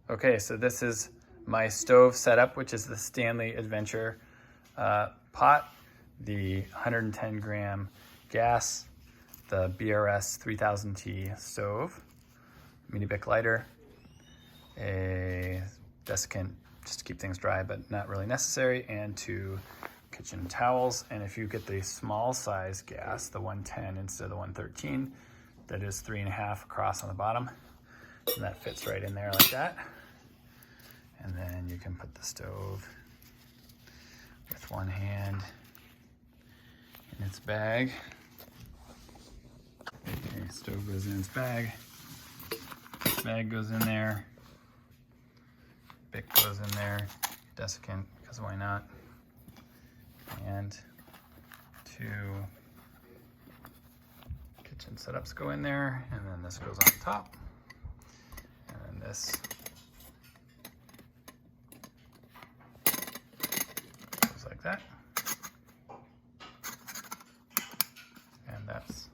Okay, so this is my stove setup, which is the Stanley Adventure pot, the 110 gram gas, the BRS 3000T stove, mini Bic lighter, a desiccant just to keep things dry but not really necessary, and 2 kitchen towels. And if you get the small size gas, the 110 instead of the 113, that is 3.5 across on the bottom, and that fits right in there like that. And then you can put the stove with one hand in its bag. Okay, stove goes in its bag. Bag goes in there. Bic goes in there. Desiccant, because why not? And 2 kitchen setups go in there, and then this goes on top, and then this goes like that, and that's